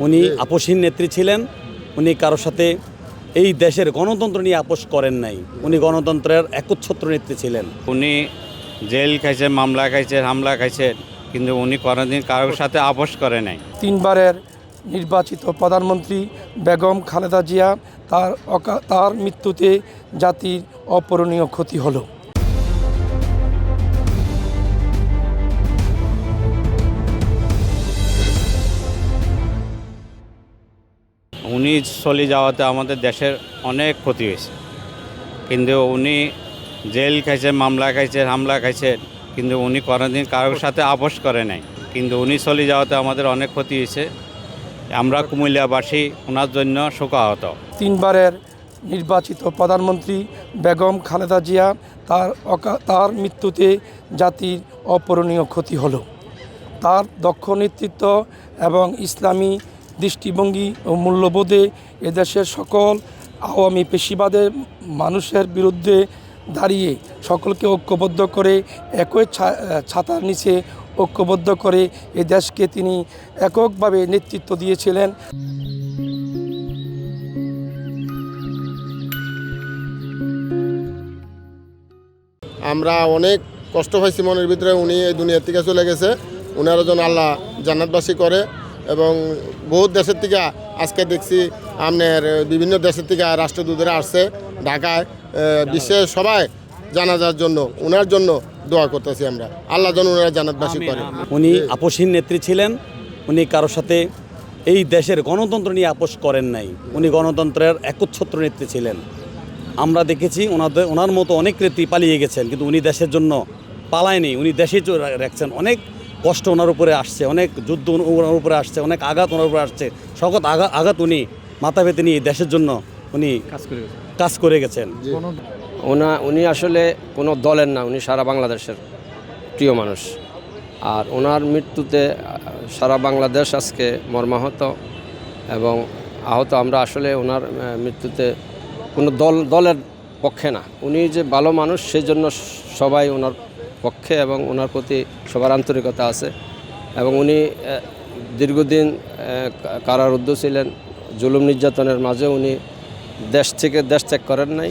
উনি আপোষহীন নেত্রী ছিলেন। উনি কারোর সাথে এই দেশের গণতন্ত্র নিয়ে আপোষ করেন নাই। উনি গণতন্ত্রের একচ্ছত্র নেত্রী ছিলেন। উনি জেল খাইছে, মামলা খাইছে, হামলা খাইছে, কিন্তু উনি কোনোদিন কারোর সাথে আপোষ করে নাই। তিনবারের নির্বাচিত প্রধানমন্ত্রী বেগম খালেদা জিয়া তার মৃত্যুতে জাতির অপূরণীয় ক্ষতি হলো। উনি চলে যাওয়াতে আমাদের দেশের অনেক ক্ষতি হয়েছে, কিন্তু উনি জেল খাইছে, মামলা খাইছে, হামলা খাইছে, কিন্তু উনি কোনোদিন কারোর সাথে আপোষ করে নাই। কিন্তু উনি চলে যাওয়াতে আমাদের অনেক ক্ষতি হয়েছে। আমরা কুমিল্লাবাসী ওনার জন্য শোকাহত। তিনবারের নির্বাচিত প্রধানমন্ত্রী বেগম খালেদা জিয়া তার মৃত্যুতে জাতির অপূরণীয় ক্ষতি হলো। তার দক্ষ নেতৃত্ব এবং ইসলামী দৃষ্টিভঙ্গি ও মূল্যবোধে এদেশের সকল আওয়ামী পেশিবাদের মানুষের বিরুদ্ধে দাঁড়িয়ে সকলকে ঐক্যবদ্ধ করে একই ছাতার নিচে ঐক্যবদ্ধ করে এ দেশকে তিনি এককভাবে নেতৃত্ব দিয়েছিলেন। আমরা অনেক কষ্ট পাইছি মনের ভিতরে। উনি এই দুনিয়ার থেকে চলে গেছে, উনার জন্য আল্লাহ জান্নাতবাসী করে। এবং বহুত দেশের থেকে আজকে দেখছি আপনার বিভিন্ন দেশের থেকে রাষ্ট্রদূতরা আসছে ঢাকায়, বিশ্বের সবাই জানাজার জন্য ওনার জন্য দোয়া করতেছি আমরা, আল্লাহ যেন ওনারা জান্নাতবাসী করে। উনি আপোষহীন নেত্রী ছিলেন। উনি কারোর সাথে এই দেশের গণতন্ত্র নিয়ে আপোষ করেন নাই। উনি গণতন্ত্রের একচ্ছত্র নেত্রী ছিলেন। আমরা দেখেছি ওনার মতো অনেক নেত্রী পালিয়ে গেছেন, কিন্তু উনি দেশের জন্য পালায়নি। উনি দেশেই রাখছেন। অনেক কষ্ট ওনার উপরে আসছে, অনেক যুদ্ধ ওনার উপরে আসছে, অনেক আঘাত ওনার উপরে আসছে। সকল আঘাত উনি মাথা পেতে নিয়ে দেশের জন্য উনি কাজ করে গেছেন। উনি আসলে কোনো দলের না, উনি সারা বাংলাদেশের প্রিয় মানুষ। আর ওনার মৃত্যুতে সারা বাংলাদেশ আজকে মর্মাহত এবং আহত। আমরা আসলে ওনার মৃত্যুতে কোনো দলের পক্ষে না, উনি যে ভালো মানুষ সেই জন্য সবাই ওনার পক্ষে এবং ওনার প্রতি সবার আন্তরিকতা আছে। এবং উনি দীর্ঘদিন কারারুদ্ধ ছিলেন, জুলুম নির্যাতনের মাঝে উনি দেশ ত্যাগ করেন নাই।